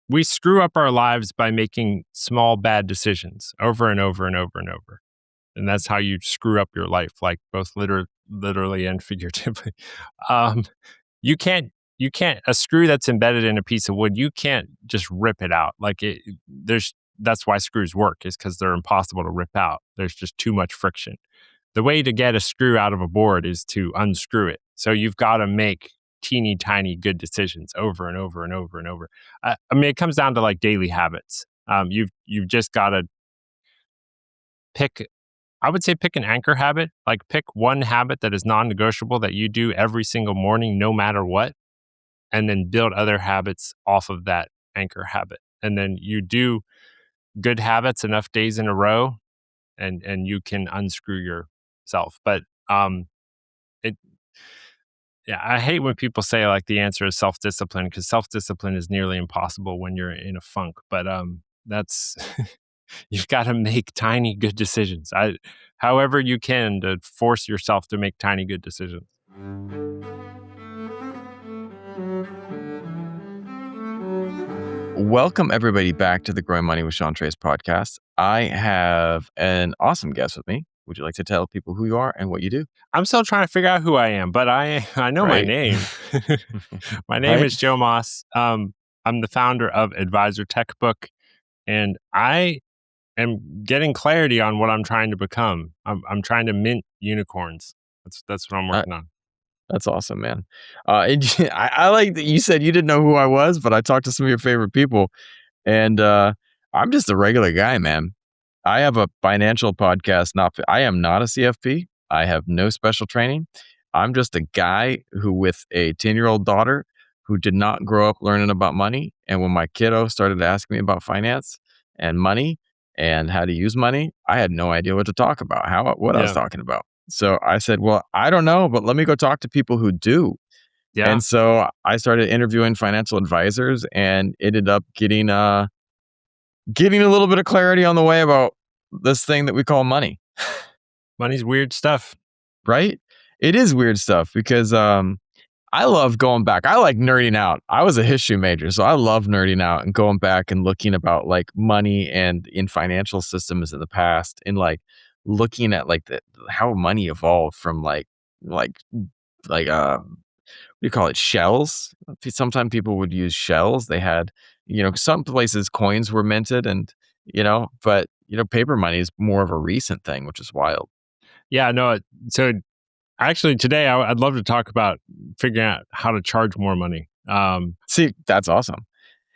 we screw up our lives by making small bad decisions over and over and over and over. And that's how you screw up your life, like both literally and figuratively. Um, you can't a screw that's embedded in a piece of wood, you can't just rip it out. Like that's why screws work, is because they're impossible to rip out. There's just too much friction. The way to get a screw out of a board is to unscrew it. So you've got to make teeny tiny good decisions over and over and over and over. I mean, it comes down to like daily habits. You've just got to pick. I would say pick an anchor habit. Like pick one habit that is non-negotiable that you do every single morning, no matter what, and then build other habits off of that anchor habit. And then you do good habits enough days in a row, and you can unscrew yourself. But it yeah, I hate when people say like the answer is self-discipline, because self-discipline is nearly impossible when you're in a funk. But that's you've got to make tiny good decisions. However you can, to force yourself to make tiny good decisions. Welcome everybody back to the Growing Money with Sean Trace podcast. I have an awesome guest with me. Would you like to tell people who you are and what you do? I'm still trying to figure out who I am, but I know my name. My name is Joe Moss. I'm the founder of Advisor Techbook, and I am getting clarity on what I'm trying to become. I'm trying to mint unicorns. That's what I'm working on. That's awesome, man. I like that you said you didn't know who I was, but I talked to some of your favorite people, and I'm just a regular guy, man. I have a financial podcast. I am not a CFP. I have no special training. I'm just a guy who, with a 10-year-old daughter who did not grow up learning about money. And when my kiddo started asking me about finance and money and how to use money, I had no idea what to talk about, what I was talking about. So I said, well, I don't know, but let me go talk to people who do. Yeah. And so I started interviewing financial advisors and ended up getting a little bit of clarity on the way about this thing that we call money. Money's weird stuff. Right? It is weird stuff because I love going back. I like nerding out. I was a history major, so I love nerding out and going back and looking about like money and in financial systems in the past, and like looking at like how money evolved from like what do you call it, shells? Sometimes people would use shells. They had, some places coins were minted, and but paper money is more of a recent thing, which is wild. Yeah, no. So actually today I'd love to talk about figuring out how to charge more money. See, that's awesome.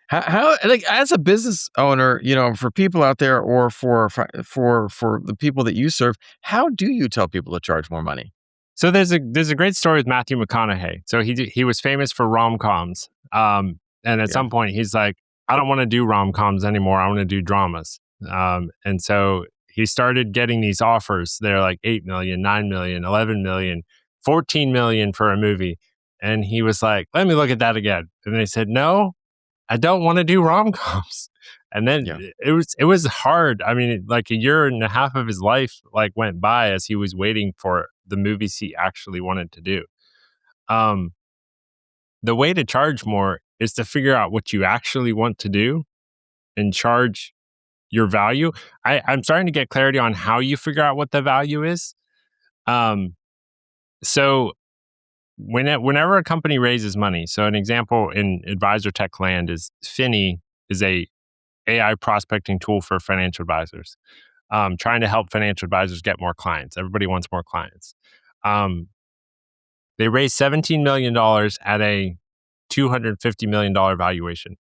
How like, as a business owner, for people out there, or for the people that you serve, how do you tell people to charge more money? So there's a great story with Matthew McConaughey. So he was famous for rom-coms. And at some point he's like, I don't want to do rom-coms anymore. I want to do dramas. And so he started getting these offers. They're like 8 million, 9 million, 11 million, 14 million for a movie. And he was like, let me look at that again. And they said, no, I don't want to do rom-coms. And then it was hard. I mean, like a year and a half of his life like went by as he was waiting for the movies he actually wanted to do. The way to charge more is to figure out what you actually want to do and charge your value. I'm starting to get clarity on how you figure out what the value is. So whenever a company raises money, so an example in Advisor Tech land is Finny is a AI prospecting tool for financial advisors, trying to help financial advisors get more clients. Everybody wants more clients. They raised $17 million at a $250 million valuation.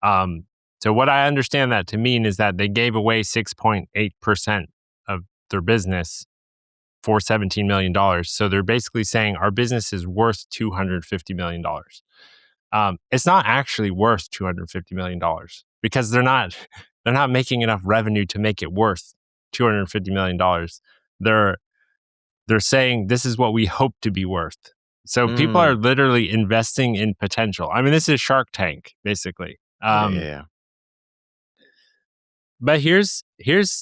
So what I understand that to mean is that they gave away 6.8% of their business for $17 million. So they're basically saying our business is worth $250 million. It's not actually worth $250 million because they're not making enough revenue to make it worth $250 million. They're saying this is what we hope to be worth. So people are literally investing in potential. I mean, this is Shark Tank, basically. Yeah. But here's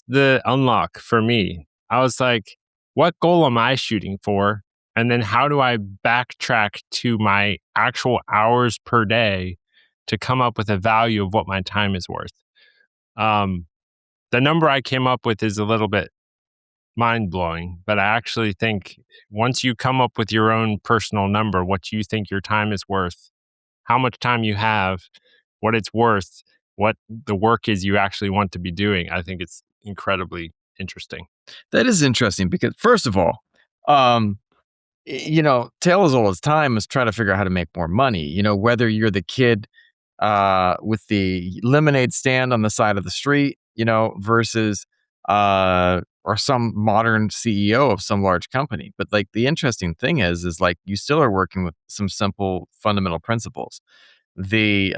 the unlock for me. I was like, what goal am I shooting for? And then how do I backtrack to my actual hours per day to come up with a value of what my time is worth. Um, the number I came up with is a little bit mind blowing, but I actually think once you come up with your own personal number, what you think your time is worth, how much time you have, what it's worth, what the work is you actually want to be doing, I think it's incredibly interesting. That is interesting because, first of all, um, tale as old as time is trying to figure out how to make more money. Whether you're the kid with the lemonade stand on the side of the street, versus or some modern CEO of some large company. But like the interesting thing is like you still are working with some simple fundamental principles. The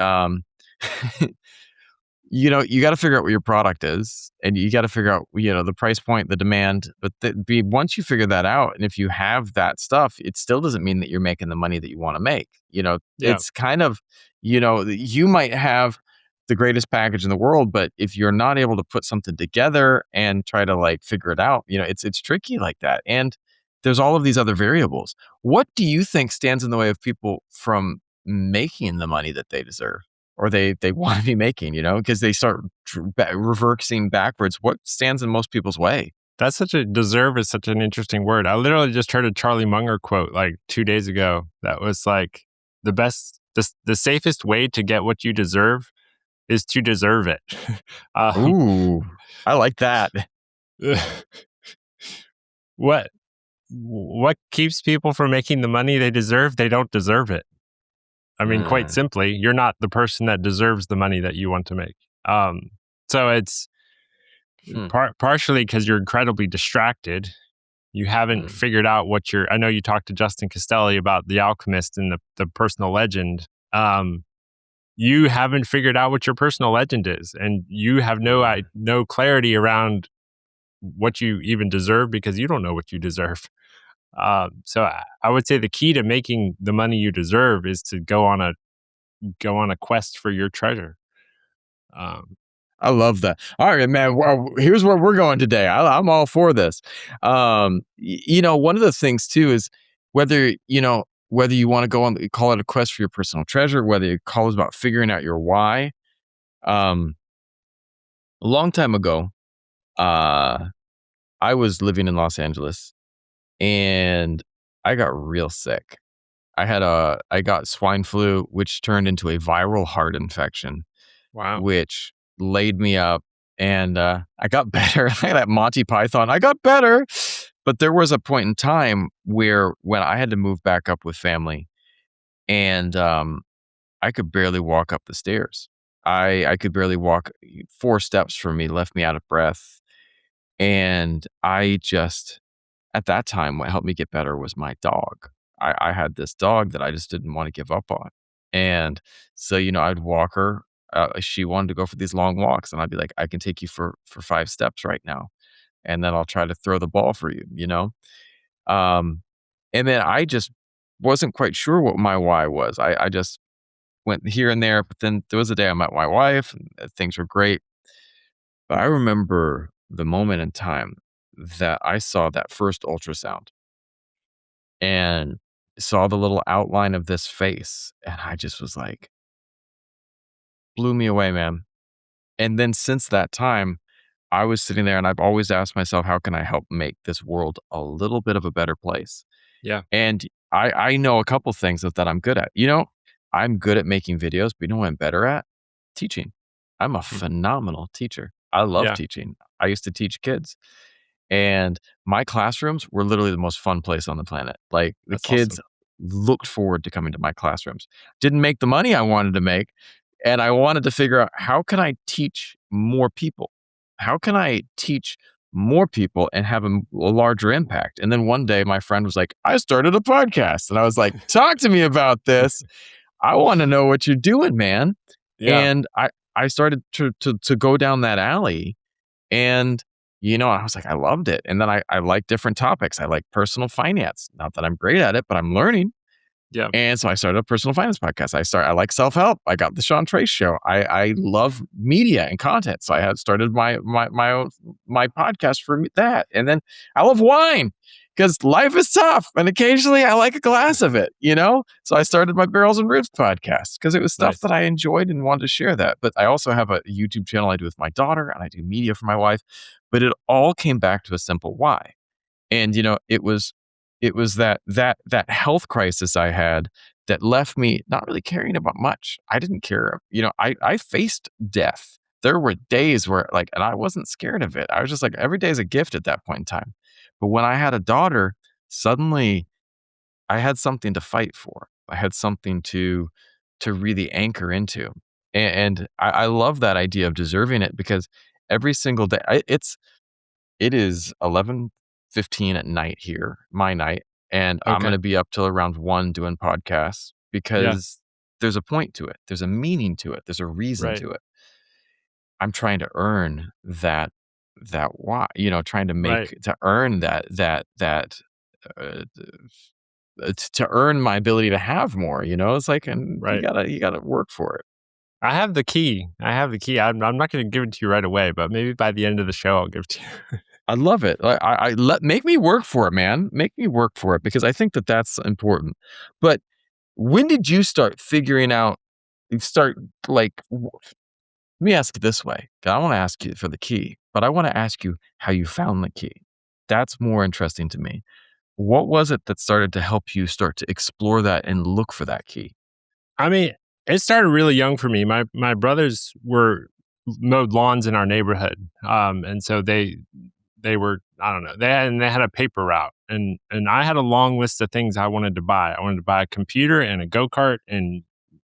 you got to figure out what your product is, and you got to figure out, the price point, the demand. But once you figure that out, and if you have that stuff, it still doesn't mean that you're making the money that you want to make. Yeah. It's kind of, you might have the greatest package in the world, but if you're not able to put something together and try to like figure it out, it's tricky like that. And there's all of these other variables. What do you think stands in the way of people from making the money that they deserve? Or they want to be making, because they start reversing backwards. What stands in most people's way? Deserve is such an interesting word. I literally just heard a Charlie Munger quote like 2 days ago that was like, the safest way to get what you deserve is to deserve it. Ooh, I like that. What keeps people from making the money they deserve? They don't deserve it. I mean, quite simply, you're not the person that deserves the money that you want to make. So it's partially because you're incredibly distracted. You haven't figured out I know you talked to Justin Castelli about The Alchemist and the personal legend. You haven't figured out what your personal legend is, and you have no clarity around what you even deserve because you don't know what you deserve. So I would say the key to making the money you deserve is to go on a quest for your treasure. I love that. All right, man. Well, here's where we're going today. I'm all for this. One of the things too is whether you want to go on, call it a quest for your personal treasure, whether you call it about figuring out your why. A long time ago, I was living in Los Angeles, and I got real sick. I got swine flu, which turned into a viral heart infection. Wow. Which laid me up, and I got better. Like that Monty Python, I got better. But there was a point in time when I had to move back up with family, and I could barely walk up the stairs. I could barely walk 4 steps from me, left me out of breath. And I just, at that time, what helped me get better was my dog. I had this dog that I just didn't want to give up on. And so, I'd walk her. She wanted to go for these long walks, and I'd be like, I can take you for 5 steps right now. And then I'll try to throw the ball for you, And then I just wasn't quite sure what my why was. I just went here and there, but then there was a day I met my wife, and things were great. But I remember the moment in time that I saw that first ultrasound and saw the little outline of this face, and I just was like, blew me away, man. And then since that time, I was sitting there and I've always asked myself, how can I help make this world a little bit of a better place? Yeah. And I know a couple things that I'm good at. I'm good at making videos, but you know what I'm better at? Teaching. I'm a phenomenal teacher. I love teaching. I used to teach kids. And my classrooms were literally the most fun place on the planet. Like the That's kids awesome. looked forward to coming to my classrooms. Didn't make the money I wanted to make. And I wanted to figure out, how can I teach more people? How can I teach more people and have a larger impact? And then one day my friend was like, I started a podcast. And I was like, talk to me about this. I want to know what you're doing, man. Yeah. And I started to go down that alley, and I was like, I loved it. And then I like different topics. I like personal finance. Not that I'm great at it, but I'm learning. Yeah. And so I started a personal finance podcast. I like self-help. I got the Sean Trace show. I love media and content. So I had started my own podcast for that. And then I love wine, because life is tough, and occasionally I like a glass of it, you know? So I started my Barrels and Ribs podcast because it was stuff Nice. that I enjoyed and wanted to share that. But I also have a YouTube channel I do with my daughter, and I do media for my wife. But it all came back to a simple why. And it was that health crisis I had that left me not really caring about much. I didn't care. I faced death. There were days where and I wasn't scared of it. I was just like, every day is a gift at that point in time. But when I had a daughter, suddenly I had something to fight for. I had something to really anchor into. And I love that idea of deserving it, because every single day it is 11:15 at night here, my night, and I'm Okay. gonna be up till around 1 doing podcasts Yeah. because there's a point to it. There's a meaning to it. There's a reason Right. to it. I'm trying to earn that why, trying to Right. earn that, uh, to earn my ability to have more, It's like, and you Right. gotta work for it. I have the key. I have the key. I'm not going to give it to you right away, but maybe by the end of the show, I'll give it to you. I love it. Make me work for it, man. Make me work for it, because I think that that's important. But when did you start figuring out? You start let me ask it this way. 'Cause I want to ask you for the key, but I want to ask you how you found the key. That's more interesting to me. What was it that started to help you start to explore that and look for that key? I mean, it started really young for me. My brothers were mowed lawns in our neighborhood, and so they were, I don't know, they had a paper route, and I had a long list of things I wanted to buy. I wanted to buy a computer and a go kart and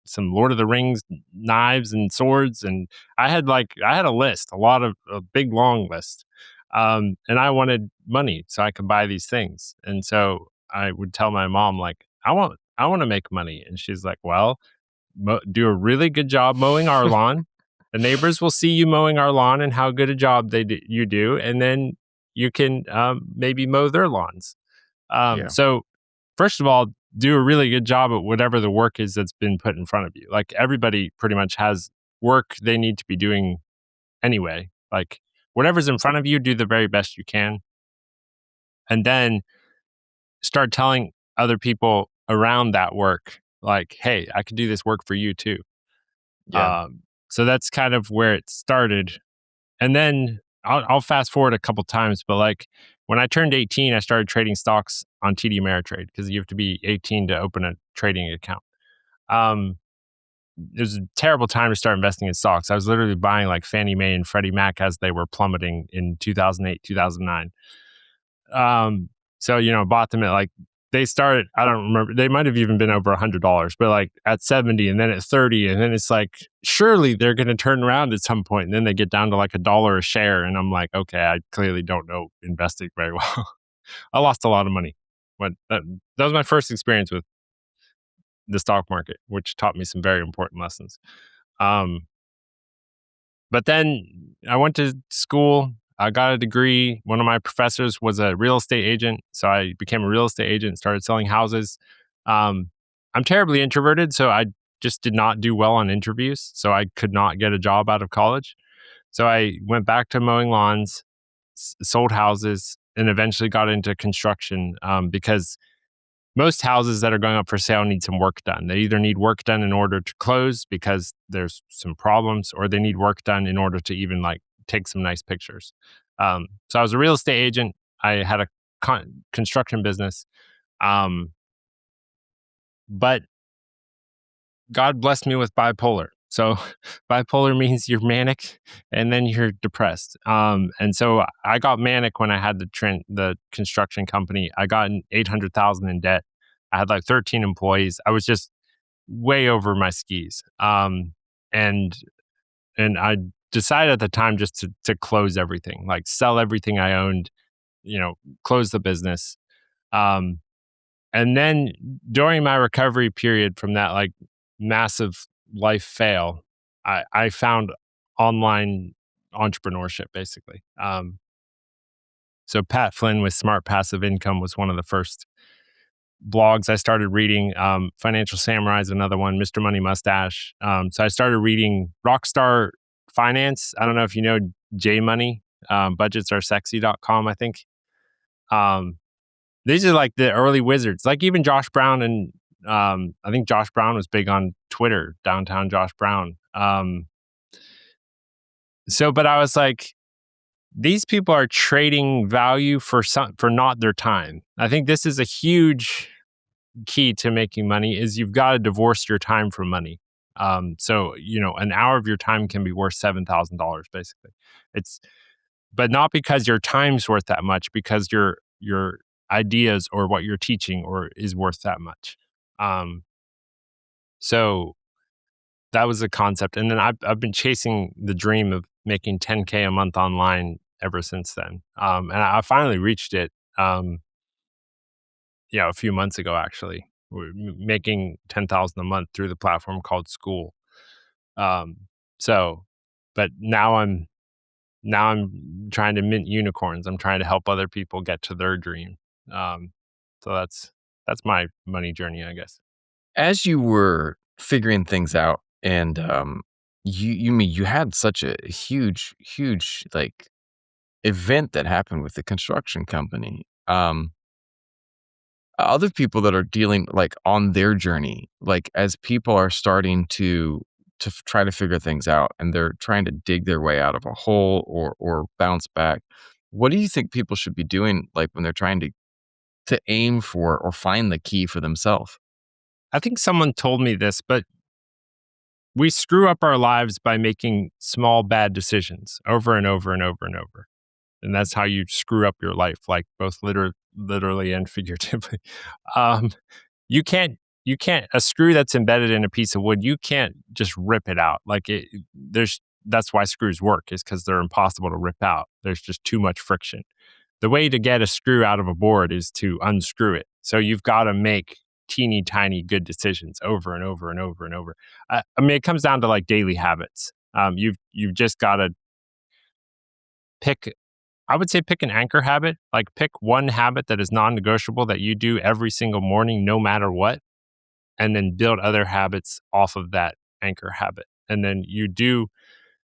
some Lord of the Rings knives and swords, and I had a list, a big long list, and I wanted money so I could buy these things, and so I would tell my mom like I want to make money, and she's like, well, do a really good job mowing our lawn. The neighbors will see you mowing our lawn and how good a job you do, and then you can maybe mow their lawns. Yeah. So, first of all, do a really good job at whatever the work is that's been put in front of you. Like everybody pretty much has work they need to be doing anyway. Like whatever's in front of you, do the very best you can, and then start telling other people around that work, like, "Hey, I could do this work for you too." Yeah. So that's kind of where it started. And then I'll fast forward a couple times, but like when I turned 18, I started trading stocks on TD Ameritrade because you have to be 18 to open a trading account. Um, it was a terrible time to start investing in stocks. I was literally buying like Fannie Mae and Freddie Mac as they were plummeting in 2008, 2009. Um, so bought them at like they started. I don't remember. They might have even been over $100, but like at 70, and then at 30, and then it's like surely they're going to turn around at some point, and then they get down to like $1 a share, and I'm like, okay, I clearly don't know investing very well. I lost a lot of money, but that was my first experience with the stock market, which taught me some very important lessons. Um, but then I went to school. I got a degree. One of my professors was a real estate agent. So I became a real estate agent, started selling houses. Um, I'm terribly introverted. So I just did not do well on interviews. So I could not get a job out of college. So I went back to mowing lawns, sold houses, and eventually got into construction because most houses that are going up for sale need some work done. They either need work done in order to close because there's some problems, or they need work done in order to even like take some nice pictures. So I was a real estate agent. I had a construction business, um, but God blessed me with bipolar. So bipolar means you're manic and then you're depressed. And so I got manic when I had the construction company. I got 800,000 in debt. I had like 13 employees. I was just way over my skis. And and I decided at the time just to close everything, like sell everything I owned, close the business. Um, and then during my recovery period from that like massive life fail, I found online entrepreneurship basically. So Pat Flynn with Smart Passive Income was one of the first blogs I started reading. Financial Samurai is another one. Mr. Money Mustache. So I started reading Rockstar Finance. I don't know if you know J Money. Budgetsaresexy.com, I think. Um, These are like the early wizards, like even Josh Brown and I think Josh Brown was big on Twitter, downtown Josh Brown. But I was like, these people are trading value for not their time. I think this is a huge key to making money is you've got to divorce your time from money. So an hour of your time can be worth $7,000 basically. It's but not because your time's worth that much, because your ideas or what you're teaching or is worth that much. Um, so that was the concept, and then I've been chasing the dream of making 10K a month online ever since then. And I finally reached it. A few months ago actually. We're making 10,000 a month through the platform called School. Um, so, but now I'm trying to mint unicorns. I'm trying to help other people get to their dream. Um, so that's my money journey, I guess. As you were figuring things out and, you had such a huge, like, event that happened with the construction company. Other people that are dealing, like, on their journey, like, as people are starting to try to figure things out and they're trying to dig their way out of a hole or bounce back, what do you think people should be doing, like, when they're trying to aim for or find the key for themselves? I think someone told me this, but we screw up our lives by making small bad decisions over and over and over and over. And that's how you screw up your life, like both literally and figuratively. Um, you can't you can't a screw that's embedded in a piece of wood, you can't just rip it out. Like there's that's why screws work is because they're impossible to rip out. There's just too much friction. The way to get a screw out of a board is to unscrew it. So you've got to make teeny tiny good decisions over and over and over and over. I mean, it comes down to like daily habits. You've just got to pick. I would say pick an anchor habit. Like pick one habit that is non-negotiable that you do every single morning, no matter what, and then build other habits off of that anchor habit. And then you do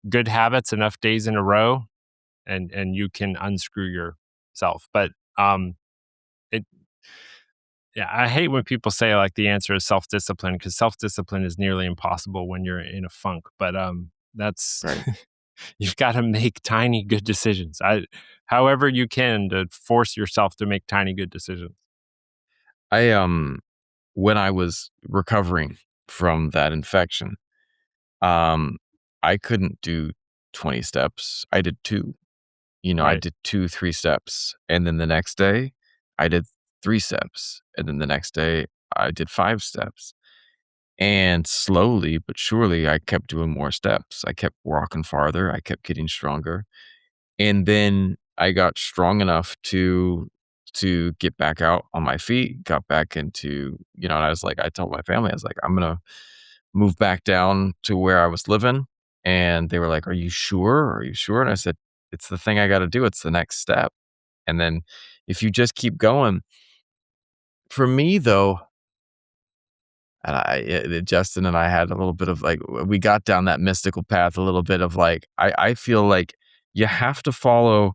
good habits enough days in a row, and you can unscrew yourself. But it yeah, I hate when people say like the answer is self-discipline because self-discipline is nearly impossible when you're in a funk. But that's Right. you've got to make tiny good decisions. However you can to force yourself to make tiny good decisions. When I was recovering from that infection, um, I couldn't do 20 steps. I did 2. I Right. did 2, 3 steps, and then the next day, I did 3 steps, and then the next day, I did 5 steps, and slowly but surely, I kept doing more steps. I kept walking farther, I kept getting stronger, and then I got strong enough to get back out on my feet, got back into and I was like I told my family, I was like, "I'm gonna move back down to where I was living," and they were like, "Are you sure? Are you sure?" And I said, "It's the thing I gotta do, it's the next step." And then if you just keep going for me, though, and Justin and I had a little bit of, like we got down that mystical path a little bit of, like I feel like you have to follow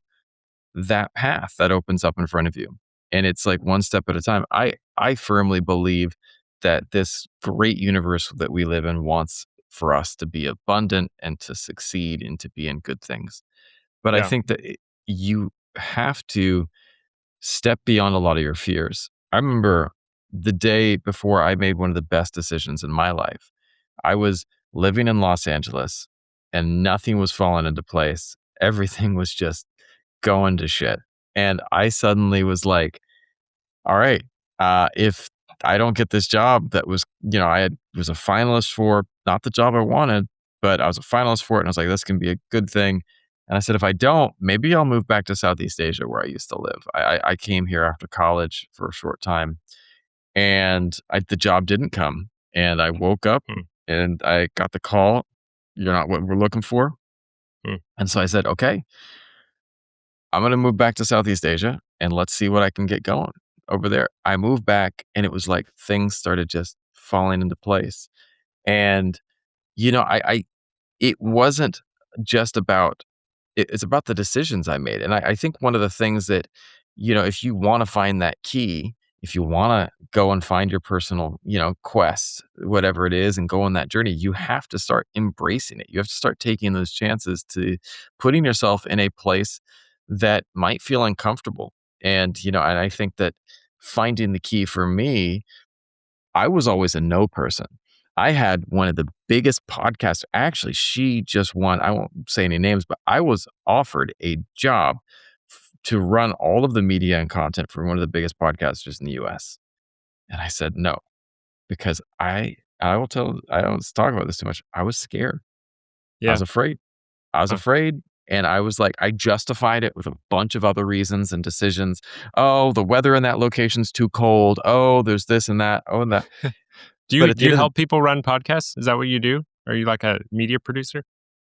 that path that opens up in front of you. And it's like one step at a time. I firmly believe that this great universe that we live in wants for us to be abundant and to succeed and to be in good things. But I Yeah. think that you have to step beyond a lot of your fears. I remember the day before I made one of the best decisions in my life. I was living in Los Angeles and nothing was falling into place. Everything was just going to shit. And I suddenly was like, all right, if I don't get this job that was, was a finalist for, not the job I wanted, but I was a finalist for it. And I was like, this can be a good thing. And I said, if I don't, maybe I'll move back to Southeast Asia where I used to live. I came here after college for a short time and the job didn't come. And I woke up Hmm. and I got the call. You're not what we're looking for. Hmm. And so I said, okay, I'm going to move back to Southeast Asia and let's see what I can get going over there. I moved back and it was like things started just falling into place. And, I it wasn't just about it's about the decisions I made. And I think one of the things that if you want to find that key, if you want to go and find your personal, quest, whatever it is, and go on that journey, you have to start embracing it. You have to start taking those chances to putting yourself in a place that might feel uncomfortable. And I think that finding the key for me, I was always a no person. I had one of the biggest podcasts. Actually, she just won. I won't say any names, but I was offered a job to run all of the media and content for one of the biggest podcasters in the US. And I said no, because I will tell I don't talk about this too much. I was scared. I was Yeah. afraid. I was Huh. afraid. And I was like, I justified it with a bunch of other reasons and decisions. Oh, the weather in that location's too cold. Oh, there's this and that. Oh, and that. Do But you at do the you end of the help people run podcasts? Is that what you do? Are you like a media producer?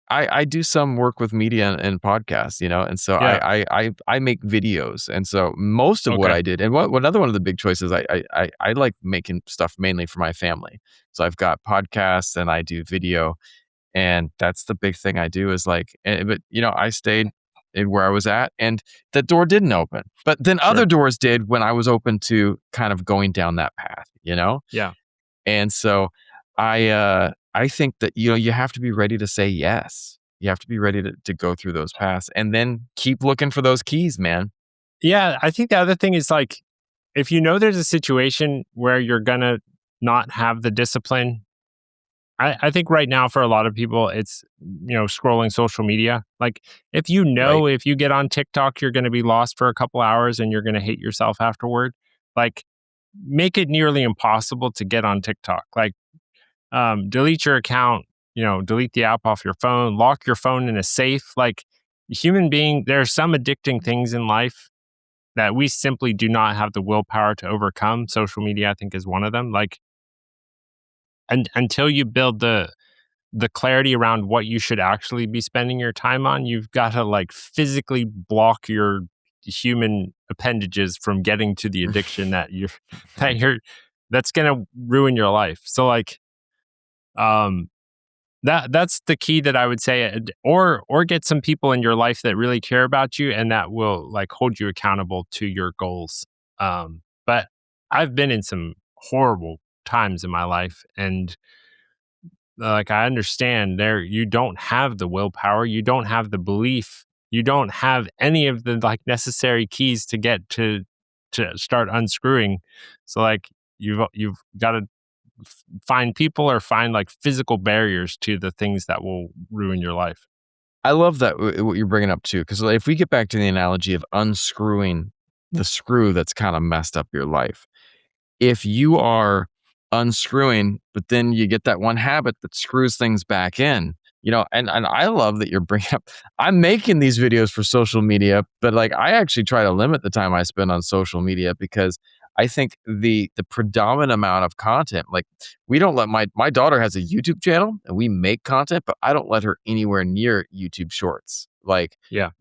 I do some work with media and podcasts, and so Yeah. I make videos, and so most of what Okay. I did, and what another one of the big choices, I like making stuff mainly for my family. So I've got podcasts and I do video, and that's the big thing I do is like, but I stayed in where I was at, and the door didn't open, but then other Sure. doors did when I was open to kind of going down that path. Yeah. And so I think that, you have to be ready to say yes. You have to be ready to go through those paths and then keep looking for those keys, man. Yeah. I think the other thing is like, if you know there's a situation where you're gonna not have the discipline, I think right now for a lot of people, it's scrolling social media. Like if Right. if you get on TikTok, you're going to be lost for a couple hours and you're going to hate yourself afterward. Like make it nearly impossible to get on TikTok. Like delete your account, delete the app off your phone, lock your phone in a safe. Like human being, there are some addicting things in life that we simply do not have the willpower to overcome. Social media, I think, is one of them. Like, and until you build the clarity around what you should actually be spending your time on, you've got to like physically block your human appendages from getting to the addiction that you're that's going to ruin your life. So like um that's the key that I would say, or get some people in your life that really care about you and that will like hold you accountable to your goals. But I've been in some horrible times in my life, and like I understand there you don't have the willpower, you don't have the belief, you don't have any of the like necessary keys to get to start unscrewing. So like you've got to find people or find like physical barriers to the things that will ruin your life. I love that what you're bringing up too, because if we get back to the analogy of unscrewing the screw that's kind of messed up your life, if you are unscrewing, but then you get that one habit that screws things back in, and I love that you're bringing up, I'm making these videos for social media, but like I actually try to limit the time I spend on social media because I think the predominant amount of content, like we don't let my daughter has a YouTube channel and we make content, but I don't let her anywhere near YouTube shorts. Like Yeah.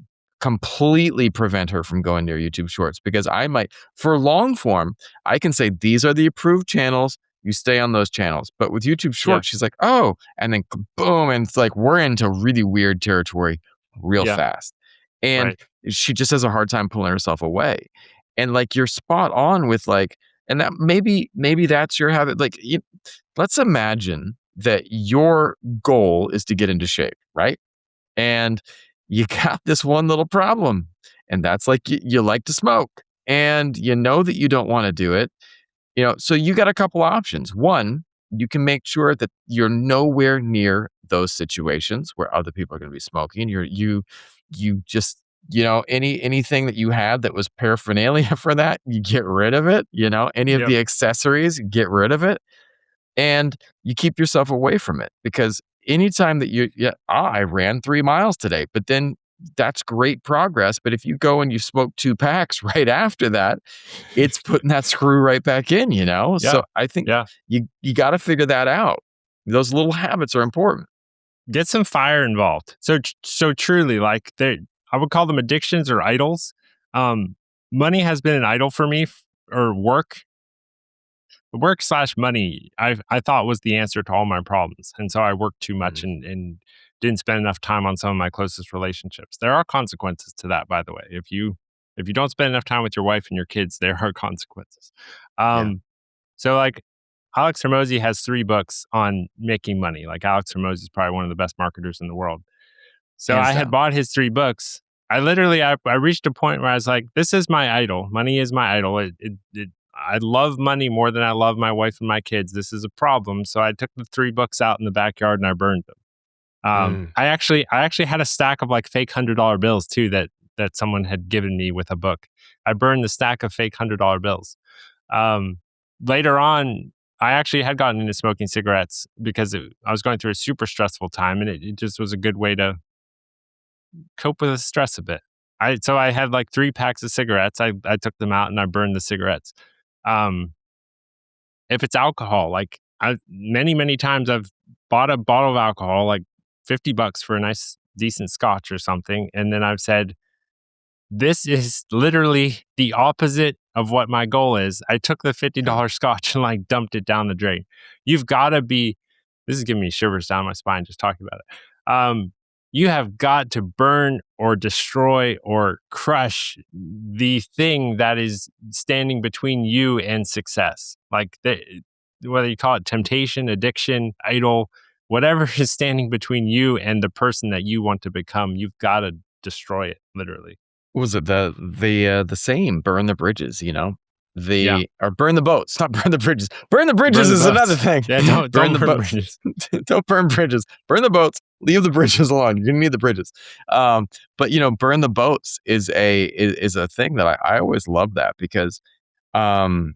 completely prevent her from going near YouTube Shorts because I might, for long form, I can say these are the approved channels. You stay on those channels. But with YouTube Yeah. Shorts, she's like, oh, and then boom. And it's like we're into really weird territory real Yeah. fast. And Right. she just has a hard time pulling herself away. And like you're spot on with like, and that maybe that's your habit. Like, let's imagine that your goal is to get into shape, right? And you got this one little problem, and that's like you like to smoke, and you know that you don't want to do it. So you got a couple options. One, you can make sure that you're nowhere near those situations where other people are going to be smoking. You just anything that you had that was paraphernalia for that, you get rid of it. Any of Yep. the accessories, get rid of it, and you keep yourself away from it because anytime that I ran 3 miles today, but then that's great progress. But if you go and you smoke 2 packs right after that, it's putting that screw right back in. Yeah. So I think Yeah. you got to figure that out. Those little habits are important. Get some fire involved. So truly, like they, I would call them addictions or idols. Um, Money has been an idol for me, or work slash money. I thought was the answer to all my problems, and so I worked too much Mm. and didn't spend enough time on some of my closest relationships. There are consequences to that, by the way. If you If you don't spend enough time with your wife and your kids, there are consequences. Yeah. So like Alex Hormozy has 3 books on making money. Like Alex Hormozy is probably one of the best marketers in the world. So Hands I had down. bought his 3 books. I reached a point where I was like, this is my idol. Money is my idol. I love money more than I love my wife and my kids. This is a problem. So I took the 3 books out in the backyard and I burned them. Mm. I actually had a stack of like fake $100 bills too that someone had given me with a book. I burned the stack of fake $100 bills. Um, Later on, I actually had gotten into smoking cigarettes because I was going through a super stressful time, and it just was a good way to cope with the stress a bit. I had like 3 packs of cigarettes. I took them out and I burned the cigarettes. Um, if it's alcohol, like I many times I've bought a bottle of alcohol, like $50 for a nice decent scotch or something, and then I've said, this is literally the opposite of what my goal is. I took the Yeah. $50 scotch and like dumped it down the drain. You've got to be, this is giving me shivers down my spine just talking about it. You have got to burn or destroy or crush the thing that is standing between you and success. Whether you call it temptation, addiction, idol, whatever is standing between you and the person that you want to become, you've got to destroy it, literally. Was it the same burn the bridges, you know? Yeah. The or burn the boats, not burn the bridges. Burn the bridges Burn the is another boats. thing. Yeah, don't Burn don't the burn boat. bridges. Don't burn bridges. Burn the boats. Leave the bridges alone. You're gonna need the bridges. But burn the boats is a thing that I always love that because um,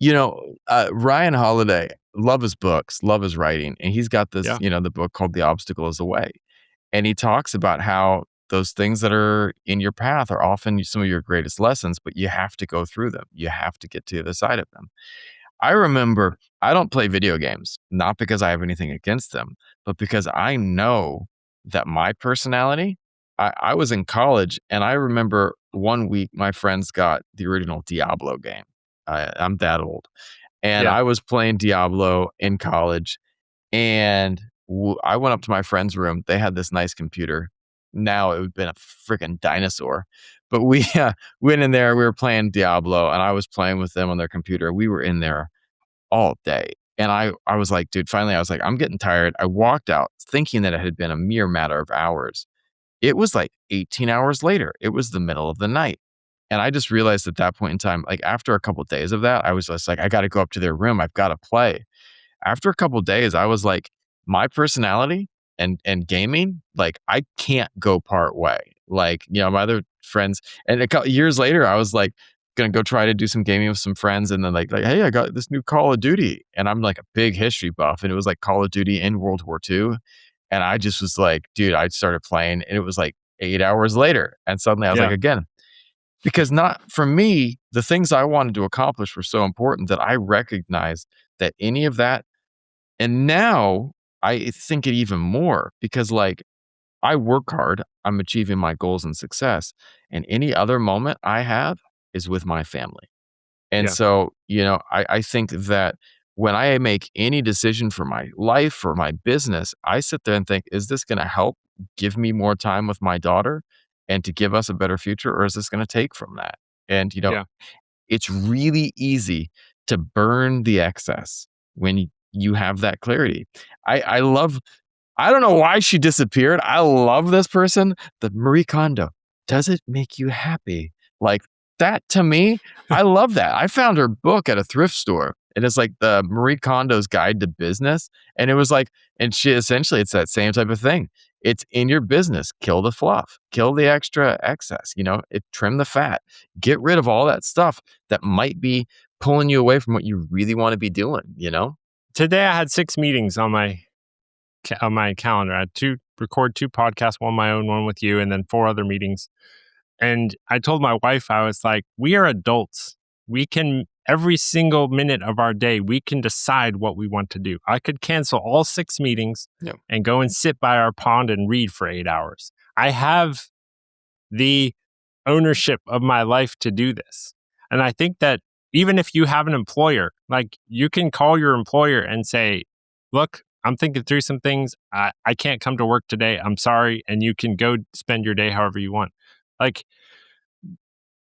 Ryan Holiday, love his books, love his writing, and he's got this, Yeah, the book called The Obstacle Is the Way. And he talks about how those things that are in your path are often some of your greatest lessons, but you have to go through them. You have to get to the other side of them. I remember I don't play video games, not because I have anything against them, but because I know that my personality, I was in college and I remember one week my friends got the original Diablo game. I'm that old. And yeah, I was playing Diablo in college and I went up to my friend's room. They had this nice computer. Now it would have been a freaking dinosaur. But we went in there. We were playing Diablo, and I was playing with them on their computer. We were in there all day. And I was like, dude, finally, I was like, I'm getting tired. I walked out thinking that it had been a mere matter of hours. It was like 18 hours later. It was the middle of the night. And I just realized at that point in time, like after a couple of days of that, I was just like, I got to go up to their room. I've got to play. After a couple days, I was like, my personality and gaming, like I can't go part way. Like, my other friends, and a couple years later, I was like gonna go try to do some gaming with some friends, and then like, hey, I got this new Call of Duty, and I'm like a big history buff, and it was like Call of Duty in World War II, and I just was like, dude, I started playing, and it was like 8 hours later, and suddenly I was like, yeah, again, because not for me, the things I wanted to accomplish were so important that I recognized that any of that and now I think it even more because, like, I work hard, I'm achieving my goals and success, and any other moment I have is with my family. And yeah, so, I think that when I make any decision for my life, for my business, I sit there and think, is this going to help give me more time with my daughter and to give us a better future, or is this going to take from that? And, yeah. it's really easy to burn the excess when you have that clarity. I love I don't know why she disappeared. I love this person, the Marie Kondo. Does it make you happy? Like that to me, I love that. I found her book at a thrift store. It is like the Marie Kondo's Guide to Business. And it was like, and she essentially, it's that same type of thing. It's in your business. Kill the fluff, kill the extra excess, trim the fat, get rid of all that stuff that might be pulling you away from what you really want to be doing. Today I had 6 meetings on my calendar. I had record 2 podcasts, one my own, one with you, and then 4 other meetings. And I told my wife, I was like, we are adults. We can, every single minute of our day, we can decide what we want to do. I could cancel all 6 meetings Yeah. and go and sit by our pond and read for 8 hours. I have the ownership of my life to do this. And I think that even if you have an employer, like you can call your employer and say, look, I'm thinking through some things. I can't come to work today. I'm sorry. And you can go spend your day however you want. Like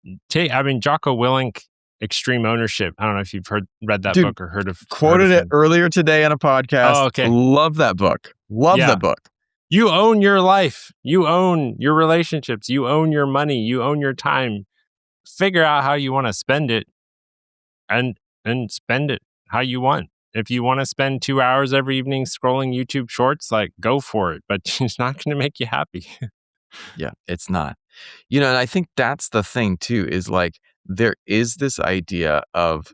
I mean, Jocko Willink, Extreme Ownership. I don't know if you've read that Dude, book or heard quoted of it him. earlier today on a podcast. Oh, okay. Love that book. Love Yeah. that book. You own your life. You own your relationships. You own your money. You own your time. Figure out how you want to spend it and spend it how you want. If you want to spend 2 hours every evening scrolling YouTube shorts, like go for it, but it's not going to make you happy. Yeah, it's not. And I think that's the thing too, is like there is this idea of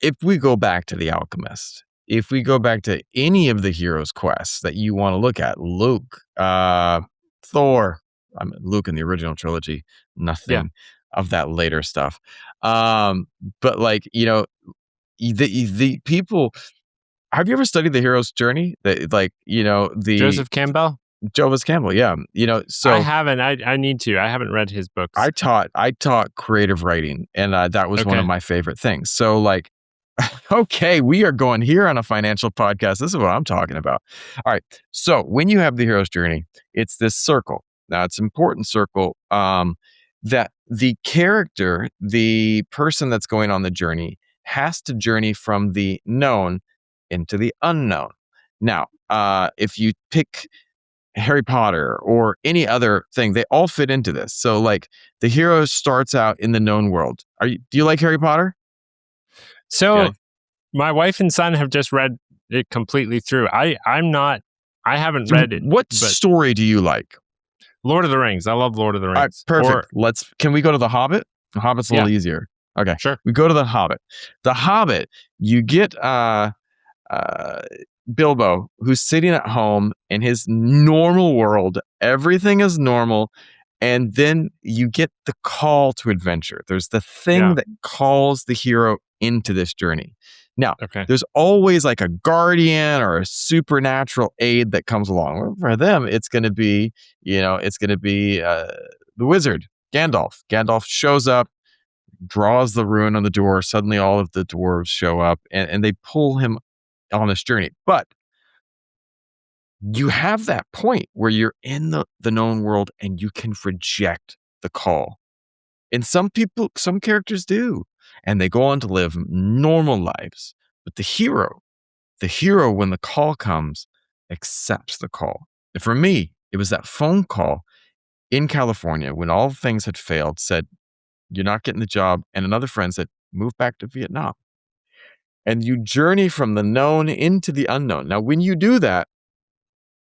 if we go back to The Alchemist, if we go back to any of the heroes' quests that you want to look at, Luke, Thor, Luke in the original trilogy, Yeah. nothing of that later stuff. But like, the people, have you ever studied the hero's journey? The Joseph Campbell? Jovis Campbell, yeah. I So haven't. I need to. I haven't read his books. I taught creative writing, and that was one of Okay. my favorite things. So like, okay, we are going here on a financial podcast. This is what I'm talking about. All right. So when you have the hero's journey, it's this circle. Now it's an important circle, that the character, the person that's going on the journey, has to journey from the known into the unknown. Now, if you pick Harry Potter or any other thing, they all fit into this. So like the hero starts out in the known world. Do you like Harry Potter? So Okay. my wife and son have just read it completely through. I'm not. I haven't So read it, what but story do you like? Lord of the Rings. I love Lord of the All right, Rings. perfect. Or Can we go to The Hobbit? The Hobbit's a yeah, little easier. Okay. sure. We go to The Hobbit. The Hobbit, you get uh, Bilbo, who's sitting at home in his normal world. Everything is normal. And then you get the call to adventure. There's the thing Yeah. that calls the hero into this journey. Now, Okay. there's always like a guardian or a supernatural aid that comes along. Well, for them, it's going to be, the wizard, Gandalf. Gandalf shows up, draws the rune on the door. Suddenly, all of the dwarves show up, and they pull him on this journey. But you have that point where you're in the known world and you can reject the call. And some characters do, and they go on to live normal lives. But the hero, when the call comes, accepts the call. And for me, it was that phone call in California when all things had failed, said, "You're not getting the job." And another friend said, "Move back to Vietnam." And you journey from the known into the unknown. Now, when you do that,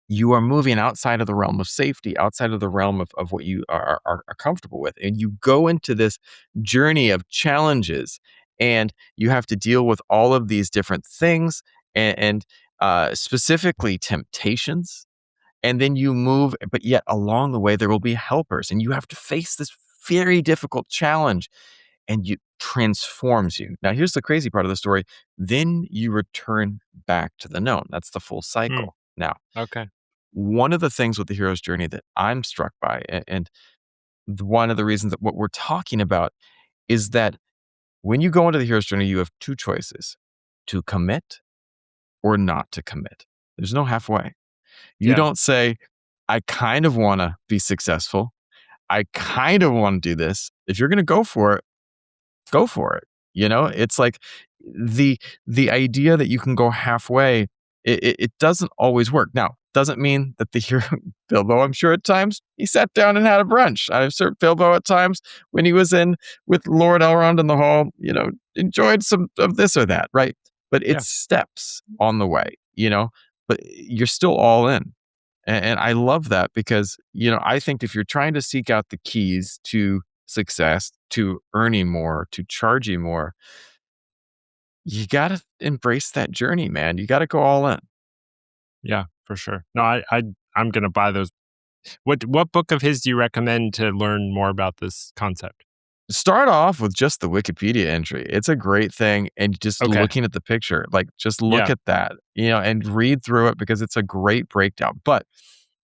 you are moving outside of the realm of safety, outside of the realm of what you are comfortable with. And you go into this journey of challenges, and you have to deal with all of these different things, and specifically temptations. And then you move, but yet along the way, there will be helpers, and you have to face this very difficult challenge, and it transforms you. Now, here's the crazy part of the story. Then you return back to the known. That's the full Hmm. cycle. Now, Okay. one of the things with the hero's journey that I'm struck by, and one of the reasons that what we're talking about is that when you go into the hero's journey, you have two choices: to commit or not to commit. There's no halfway. You Yeah. don't say, "I kind of want to be successful. I kind of want to do this." If you're going to go for it, go for it. It's like the idea that you can go halfway, it doesn't always work. Now, doesn't mean that the hero, Bilbo, I'm sure at times he sat down and had a brunch. I'm sure Bilbo at times when he was in with Lord Elrond in the hall, enjoyed some of this or that, right? But Yeah. it's steps on the way, but you're still all in. And I love that because, I think if you're trying to seek out the keys to success, to earning more, to charging more, you got to embrace that journey, man. You got to go all in. Yeah, for sure. No, I'm gonna buy those. What book of his do you recommend to learn more about this concept? Start off with just the Wikipedia entry. It's a great thing. And just Okay. looking at the picture, like just look Yeah. at that, and read through it because it's a great breakdown. But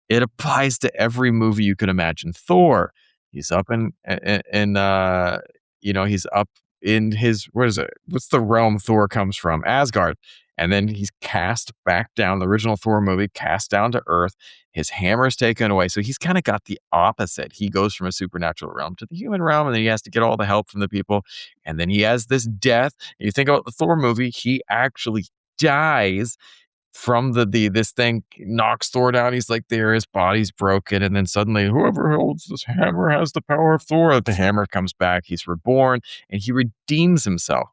it applies to every movie you can imagine. Thor, he's up he's up in his, what is it? What's the realm Thor comes from? Asgard. and then he's cast back down. The original Thor movie, cast down to Earth. His hammer is taken away. So he's kind of got the opposite. He goes from a supernatural realm to the human realm, and then he has to get all the help from the people. And then he has this death. You think about the Thor movie, he actually dies from the this thing knocks Thor down. He's like there, his body's broken, and then suddenly whoever holds this hammer has the power of Thor. The hammer comes back, he's reborn, and he redeems himself.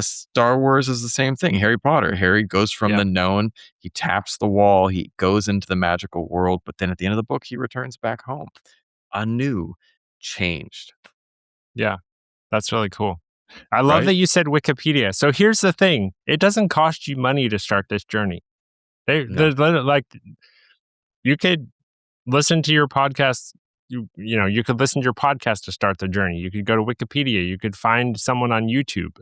Star Wars is the same thing. Harry Potter. Harry goes from Yeah. the known, he taps the wall, he goes into the magical world, but then at the end of the book, he returns back home, anew, changed. Yeah. That's really cool. I love Right? that you said Wikipedia. So here's the thing. It doesn't cost you money to start this journey. No. Like you could listen to your podcast. You could listen to your podcast to start the journey. You could go to Wikipedia. You could find someone on YouTube.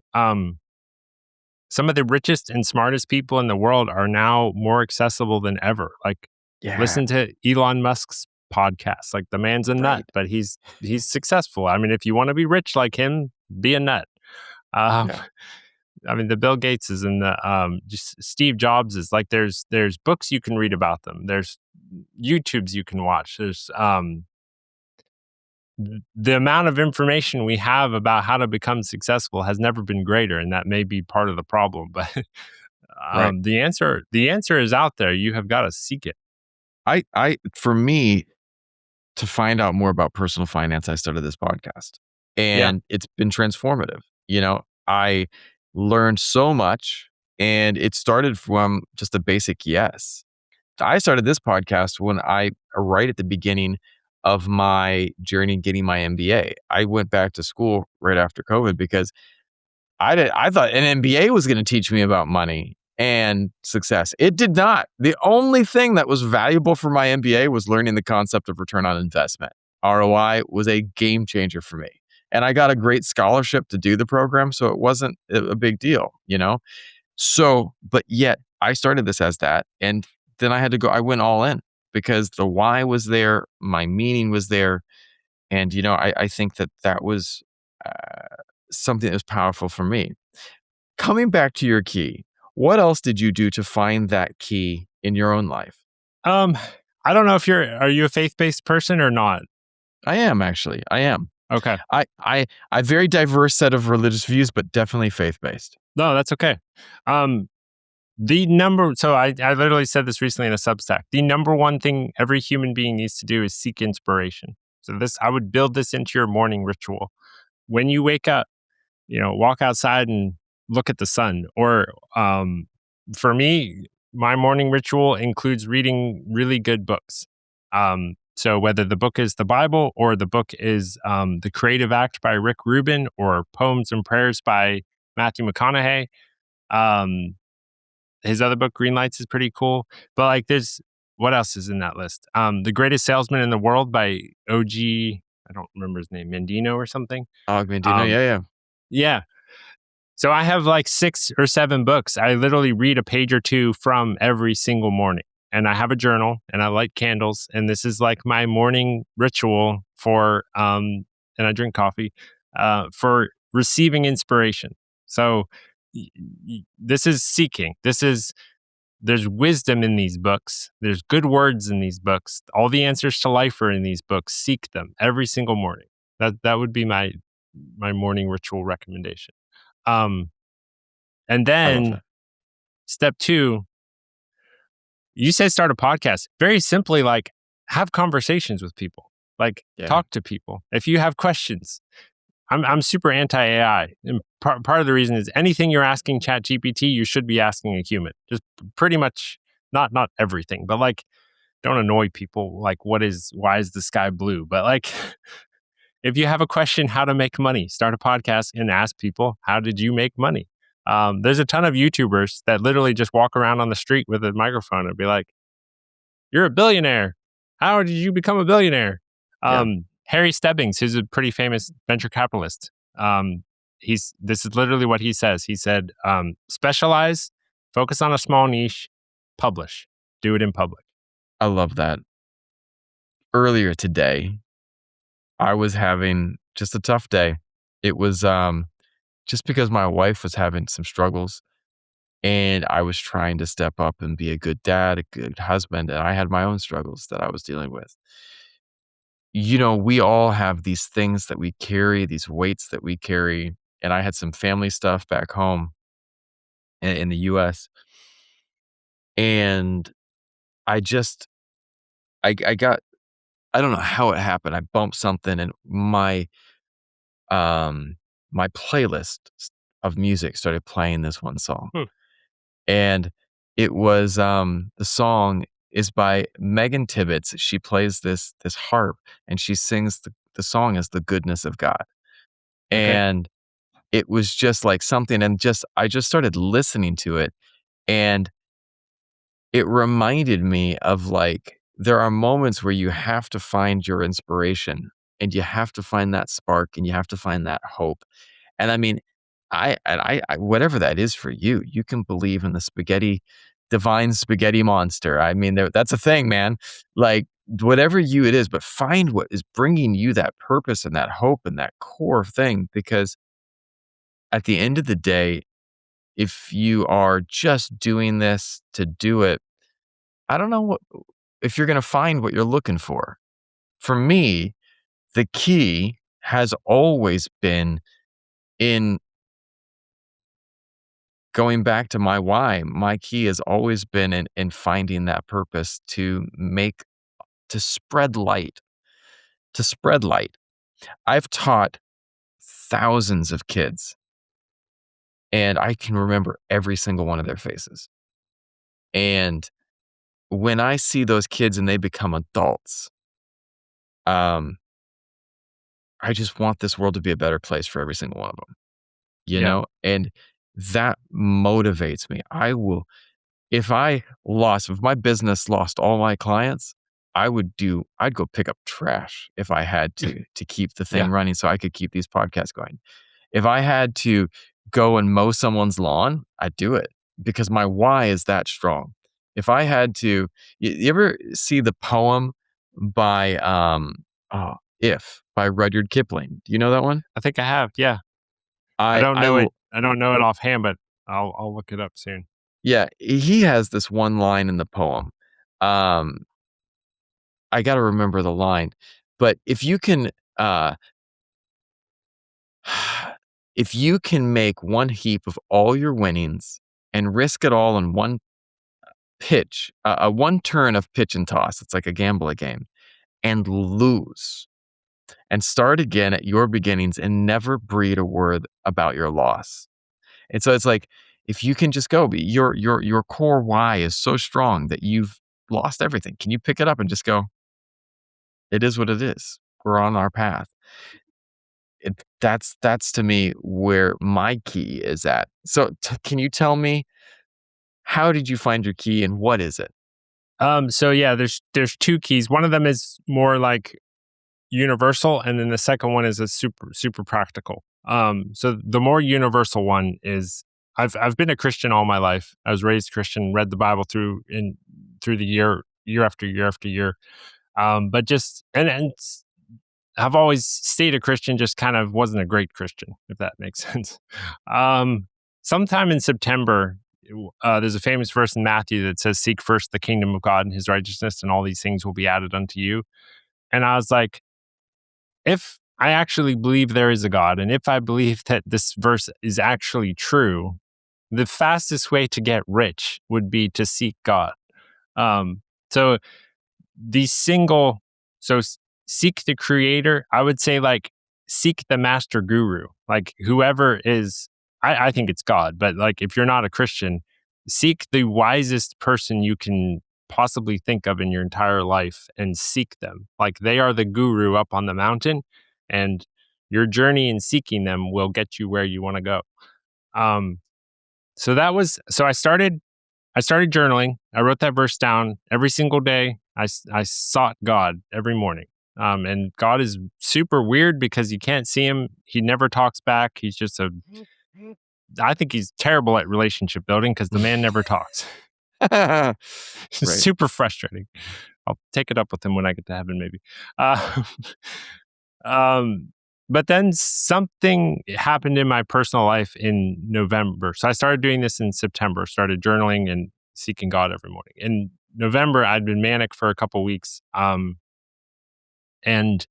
Some of the richest and smartest people in the world are now more accessible than ever. Like, Yeah. listen to Elon Musk's podcast. Like, the man's a nut, Right. but he's successful. I mean, if you want to be rich like him, be a nut. Um, Yeah. I mean, the Bill Gateses and the just Steve Jobs is like there's books you can read about them. There's YouTubes you can watch. There's the amount of information we have about how to become successful has never been greater, and that may be part of the problem. But Right. the answer is out there. You have got to seek it. For me, to find out more about personal finance, I started this podcast, Yeah. and it's been transformative. I learned so much, and it started from just a basic yes. I started this podcast when right at the beginning of my journey getting my MBA. I went back to school right after COVID because I thought an MBA was going to teach me about money and success. It did not. The only thing that was valuable for my MBA was learning the concept of return on investment. ROI was a game changer for me. And I got a great scholarship to do the program, so it wasn't a big deal. So, but yet I started this as that. And then I went all in because the why was there, my meaning was there. And, I think that was uh, something that was powerful for me. Coming back to your key, what else did you do to find that key in your own life? Um, I don't know if are you a faith based person or not? I am actually. I am. Okay. I very diverse set of religious views, but definitely faith based. No, that's okay. Um, so I literally said this recently in a Substack. The number one thing every human being needs to do is seek inspiration. So I would build this into your morning ritual. When you wake up, walk outside and look at the sun. Or for me, my morning ritual includes reading really good books. So whether the book is the Bible or the book is The Creative Act by Rick Rubin or Poems and Prayers by Matthew McConaughey. His other book, Green Lights, is pretty cool. But what else is in that list? The Greatest Salesman in the World by OG, I don't remember his name, Mendino or something. Augmentino, Um, yeah. yeah. So I have like 6 or 7 books. I literally read a page or two from every single morning. And I have a journal and I light candles. And this is like my morning ritual and I drink coffee, for receiving inspiration. So this is seeking. There's wisdom in these books. There's good words in these books. All the answers to life are in these books. Seek them every single morning. That would be my morning ritual recommendation. Um, and I love then that. step 2, you said start a podcast. Very simply, like, have conversations with people. Like, Yeah. talk to people. If you have questions, I'm super anti AI, and part of the reason is anything you're asking ChatGPT, you should be asking a human. Just pretty much, not everything, but like, don't annoy people. Like, why is the sky blue? But like, if you have a question how to make money, start a podcast and ask people, how did you make money? There's a ton of YouTubers that literally just walk around on the street with a microphone and be like, you're a billionaire. How did you become a billionaire? Yeah. Harry Stebbings, who's a pretty famous venture capitalist, this is literally what he says. He said, specialize, focus on a small niche, publish, do it in public. I love that. Earlier today, I was having just a tough day. It was just because my wife was having some struggles. And I was trying to step up and be a good dad, a good husband, and I had my own struggles that I was dealing with. We all have these things that we carry, these weights that we carry, and I had some family stuff back home in the US, and I just I got I don't know how it happened. I bumped something and um my playlist of music started playing this one song. Hmm. And it was, the song is by Megan Tibbetts. She plays this harp, and she sings the song is "The Goodness of God." Okay. And it was just like something and I just started listening to it, and it reminded me of, like, there are moments where you have to find your inspiration, and you have to find that spark, and you have to find that hope. And I mean, I whatever that is for you, you can believe in the divine spaghetti monster. I mean, that's a thing, man. Like, whatever it is, but find what is bringing you that purpose and that hope and that core thing, because at the end of the day, if you are just doing this to do it, I don't know if you're gonna find what you're looking for. For me, the key has always been in going back to my why. My key has always been in finding that purpose to spread light, to spread light. I've taught thousands of kids, and I can remember every single one of their faces. And when I see those kids and they become adults, um, I just want this world to be a better place for every single one of them, Yeah. And that motivates me. If my business lost all my clients, I'd go pick up trash if I had to keep the thing Yeah. running so I could keep these podcasts going. If I had to go and mow someone's lawn, I'd do it because my why is that strong. If I had to, you ever see the poem by, by Rudyard Kipling? Do you know that one? I think I have. Yeah. I I don't I know it. l I don't know it offhand, but I'll look it up soon. Yeah, he has this one line in the poem. Um, I gotta remember the line, but uh, if you can make one heap of all your winnings and risk it all in one one turn of pitch and toss, it's like a gamble game, and lose, and start again at your beginnings and never breathe a word about your loss. And so it's like, if you can just go, but your core why is so strong that you've lost everything. Can you pick it up and just go, it is what it is. We're on our path. That's to me where my key is at. So can you tell me, how did you find your key and what is it? So yeah, there's two keys. One of them is more like universal, and then the second one is a super practical. So the more universal one is I've been a Christian all my life. I was raised Christian, read the Bible through the year after year after year. But just I've always stayed a Christian, just kind of wasn't a great Christian, if that makes sense. Sometime in September, there's a famous verse in Matthew that says, "Seek first the kingdom of God and His righteousness, and all these things will be added unto you." And I was like, if I actually believe there is a God, and if I believe that this verse is actually true, the fastest way to get rich would be to seek God. Um, so the single, so seek the creator, I would say, like, seek the master guru, like whoever is, I think it's God, but like if you're not a Christian, seek the wisest person you can possibly think of in your entire life and seek them. Like they are the guru up on the mountain, and your journey in seeking them will get you where you want to go. Um, so I started journaling. I wrote that verse down every single day. I sought God every morning. And God is super weird because you can't see him. He never talks back. I think he's terrible at relationship building because the man never talks. It's Right. super frustrating. I'll take it up with him when I get to heaven, maybe. Uh, um, but then something happened in my personal life in November. So I started doing this in September, started journaling and seeking God every morning. In November, I'd been manic for a couple weeks. And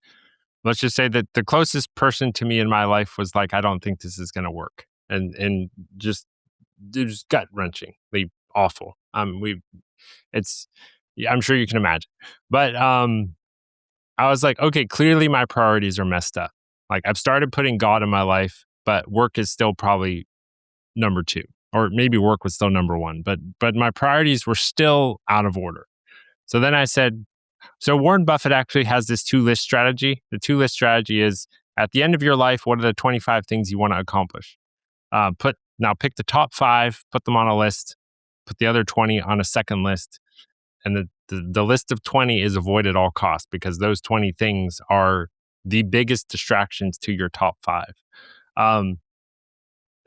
let's just say that the closest person to me in my life was like, I don't think this is going to work. And just, it was gut wrenchingly awful. It's, yeah, I'm sure you can imagine. But I was like, okay, clearly my priorities are messed up. Like I've started putting God in my life, but work is still probably number two, or maybe work was still number one. But my priorities were still out of order. So then I said, so Warren Buffett actually has this 2 list strategy. The 2 list strategy is at the end of your life, what are the 25 things you want to accomplish? Pick the top 5, put them on a list, put the other 20 on a second list, and the list of 20 is avoid at all costs because those 20 things are the biggest distractions to your top 5.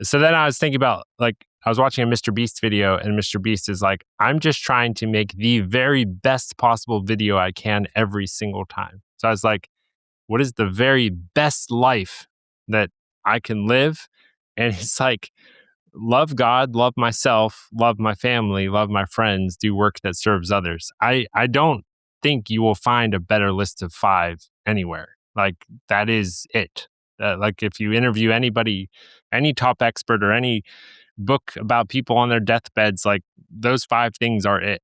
So then I was thinking about, like, I was watching a Mr. Beast video, and Mr. Beast is like, I'm just trying to make the very best possible video I can every single time. So I was like, what is the very best life that I can live? And it's like, love God, love myself, love my family, love my friends, do work that serves others. I don't think you will find a better list of 5 anywhere. Like that is it. Like if you interview anybody, any top expert or any book about people on their deathbeds, like those 5 things are it.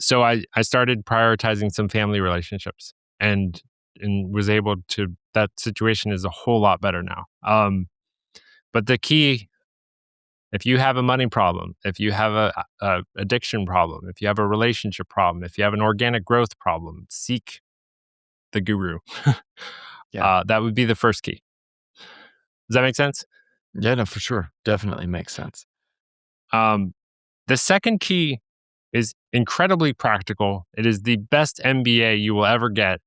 So I started prioritizing some family relationships and was able to, that situation is a whole lot better now. But the key, if you have a money problem, if you have a addiction problem, if you have a relationship problem, if you have an organic growth problem, seek the guru. Yeah. That would be the first key. Does that make sense? Yeah, no, for sure. Definitely makes sense. The second key is incredibly practical. It is the best MBA you will ever get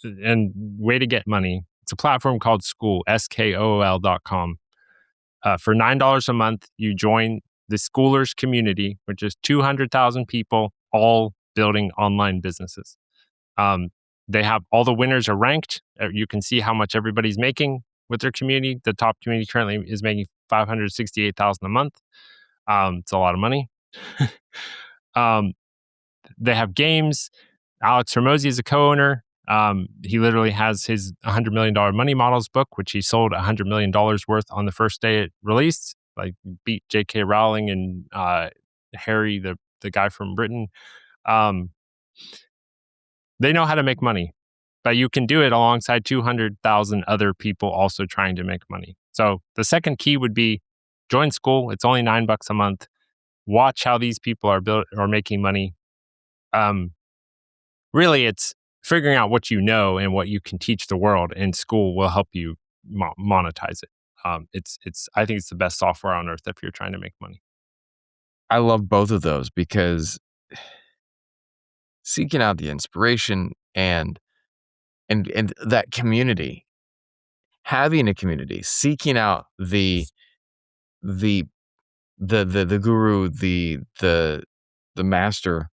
and way to get money. It's a platform called School, SKOOL.com. For $9 a month, you join the Schoolers community, which is 200,000 people, all building online businesses. They have all the winners are ranked. You can see how much everybody's making with their community. The top community currently is making $568,000 a month. It's a lot of money. um, they have games. Alex Hormozy is a co-owner. He literally has his $100 million money models book, which he sold $100 million worth on the first day it released. Like beat J.K. Rowling and Harry, the guy from Britain. They know how to make money, but you can do it alongside 200,000 other people also trying to make money. So the second key would be join School. It's only $9 a month. Watch how these people are making money. Really, it's figuring out what you know and what you can teach the world, and School will help you monetize it. I think it's the best software on earth if you're trying to make money. I love both of those because seeking out the inspiration and that community, having a community, seeking out the the guru, the master.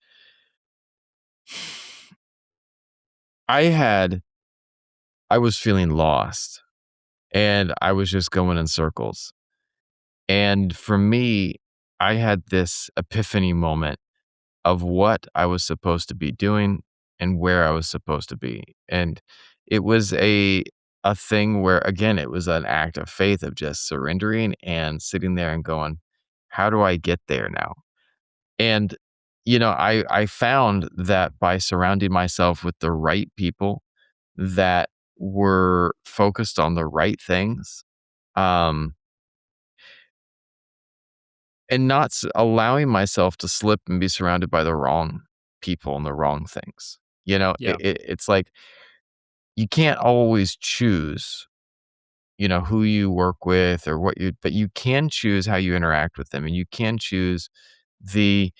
I was feeling lost and I was just going in circles. And for me, I had this epiphany moment of what I was supposed to be doing and where I was supposed to be. And it was a thing where again, it was an act of faith of just surrendering and sitting there and going, how do I get there now? And I found that by surrounding myself with the right people that were focused on the right things, um, and not allowing myself to slip and be surrounded by the wrong people and the wrong things. Yeah, It's like you can't always choose, who you work with or but you can choose how you interact with them, and you can choose the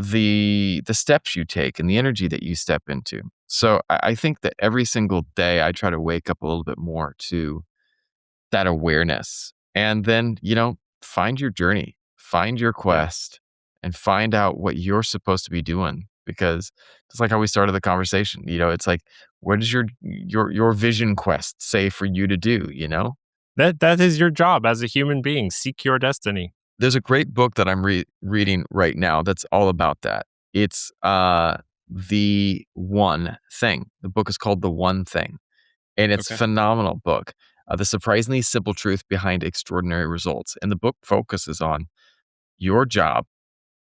the steps you take and the energy that you step into. So I think that every single day I try to wake up a little bit more to that awareness, and then, find your journey, find your yeah, quest, and find out what you're supposed to be doing. Because it's like how we started the conversation, it's like, What does your vision quest say for you to do, you know? That is your job as a human being. Seek your destiny. There's a great book that I'm reading right now that's all about that. It's The One Thing. The book is called The One Thing, and it's a Okay. phenomenal book. The surprisingly simple truth behind extraordinary results. And the book focuses on your job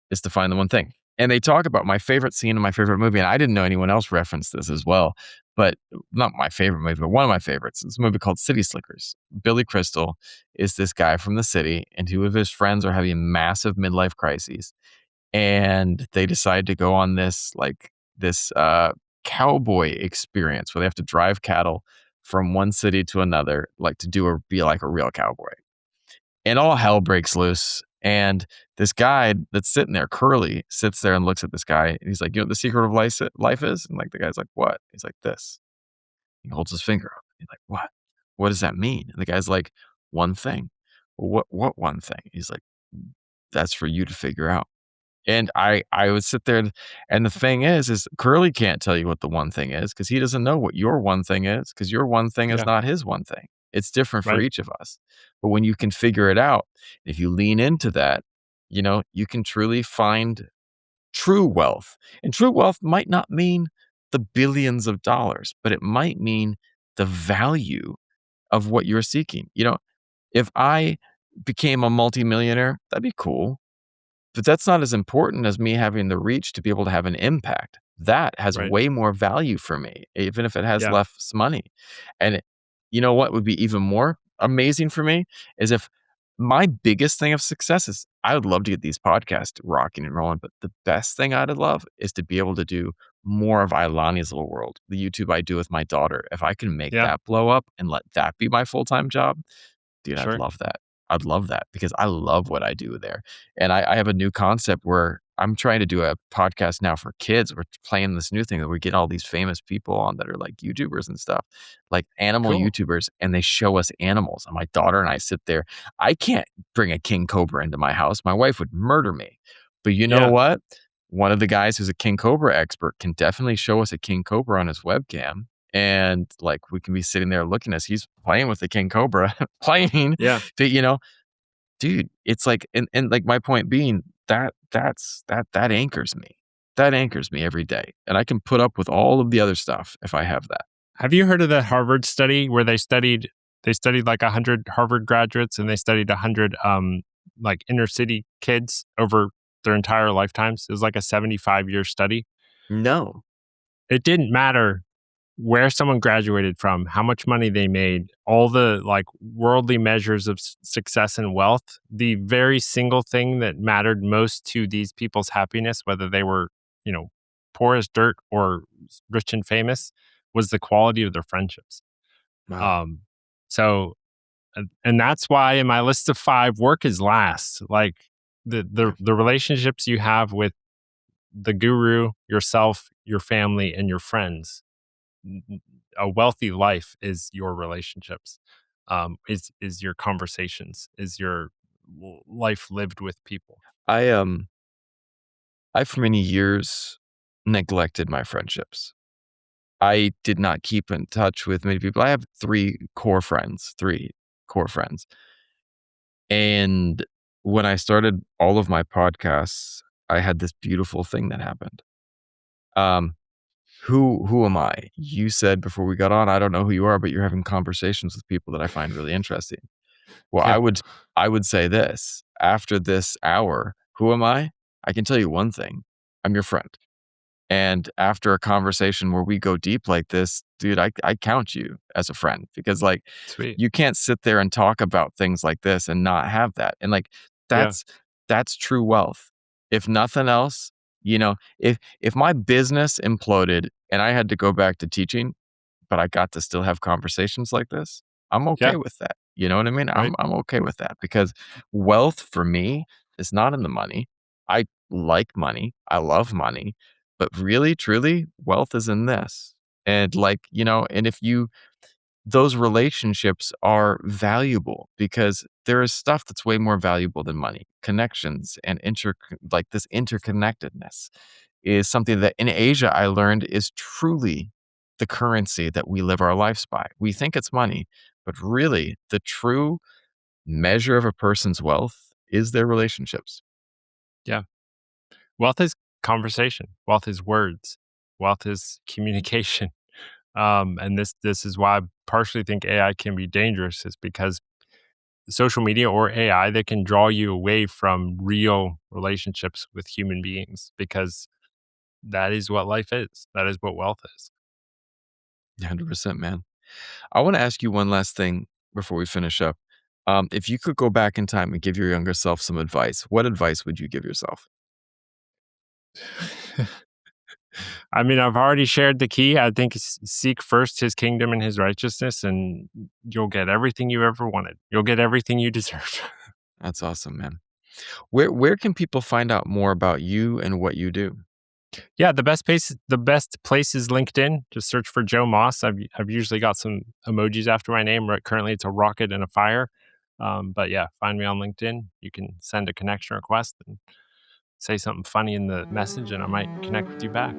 is to find the one thing. And they talk about my favorite scene in my favorite movie, and I didn't know anyone else referenced this as well, but not my favorite movie, but one of my favorites. It's a movie called City Slickers. Billy Crystal is this guy from the city, and two of his friends are having massive midlife crises, and they decide to go on this cowboy experience where they have to drive cattle from one city to another, like to be like a real cowboy, and all hell breaks loose. And this guy that's sitting there, Curly, sits there and looks at this guy. And he's like, "You know what the secret of life is?" And like the guy's like, "What?" He's like, "This." He holds his finger up. He's like, "What? What does that mean?" And the guy's like, "One thing." "Well, what one thing?" He's like, "That's for you to figure out." And I would sit there, and the thing is Curly can't tell you what the one thing is because he doesn't know what your one thing is, because your one thing is Yeah. not his one thing. It's different for Right. each of us. But when you can figure it out, if you lean into that, you know, you can truly find true wealth. And true wealth might not mean the billions of dollars, but it might mean the value of what you're seeking. You know, if I became a multimillionaire, that'd be cool, but that's not as important as me having the reach to be able to have an impact. That has Right. way more value for me, even if it has Yeah. less money. And you know what would be even more amazing for me is if my biggest thing of success is I would love to get these podcasts rocking and rolling, but the best thing I'd love is to be able to do more of Ilani's little world, the YouTube I do with my daughter. If I can make Yeah. that blow up and let that be my full-time job, dude, I'd Sure. love that. I'd love that because I love what I do there. And I have a new concept where I'm trying to do a podcast now for kids. We're playing this new thing that we get all these famous people on that are like YouTubers and stuff, like animal Cool. YouTubers, and they show us animals. And my daughter and I sit there. I can't bring a king cobra into my house. My wife would murder me. But you know Yeah. what? One of the guys who's a king cobra expert can definitely show us a king cobra on his webcam. And like we can be sitting there looking as he's playing with the king cobra, playing. Yeah. But you know, dude, it's like, and like my point being that anchors me. That anchors me every day, and I can put up with all of the other stuff if I have that. Have you heard of the Harvard study where they studied like 100 Harvard graduates and they studied 100 like inner city kids over their entire lifetimes? It was like a 75-year study. No. It didn't matter where someone graduated from, how much money they made, all the like worldly measures of success and wealth. The very single thing that mattered most to these people's happiness, whether they were, you know, poor as dirt or rich and famous, was the quality of their friendships. Wow. Um, so, and that's why in my list of five, work is last. Like the relationships you have with the guru, yourself, your family, and your friends. A wealthy life is your relationships, is your conversations, is your life lived with people. I I for many years neglected my friendships. I did not keep in touch with many people. I have three core friends. And when I started all of my podcasts, I had this beautiful thing that happened. Um, who am I? You said before we got on, I don't know who you are, but you're having conversations with people that I find really interesting. Well, Yeah, I would say this. After this hour, who am I? I can tell you one thing. I'm your friend. And after a conversation where we go deep like this, dude, I count you as a friend because like sweet. you can't sit there and talk about things like this and not have that. And like Yeah, that's that's true wealth. If nothing else, you know, if my business imploded and I had to go back to teaching, but I got to still have conversations like this, I'm yeah, okay with that. You know what I mean? right. I'm okay with that because wealth for me is not in the money. I like money. I love money. But really, truly, wealth is in this. And like, you know, and if you those relationships are valuable because there is stuff that's way more valuable than money. Connections and like this interconnectedness is something that in Asia I learned is truly the currency that we live our lives by. We think it's money, but really the true measure of a person's wealth is their relationships. Yeah. Wealth is conversation. Wealth is words. Wealth is communication. And this is why I partially think AI can be dangerous, is because social media or AI, they can draw you away from real relationships with human beings, because that is what life is. That is what wealth is. 100%, man. I want to ask you one last thing before we finish up. If you could go back in time and give your younger self some advice, what advice would you give yourself? I mean, I've already shared the key. I think seek first his kingdom and his righteousness, and you'll get everything you ever wanted. You'll get everything you deserve. That's awesome, man. Where can people find out more about you and what you do? Yeah, the best place is LinkedIn. Just search for Joe Moss. I've usually got some emojis after my name. Right, currently it's a rocket and a fire. But yeah, find me on LinkedIn. You can send a connection request and say something funny in the message, and I might connect with you back.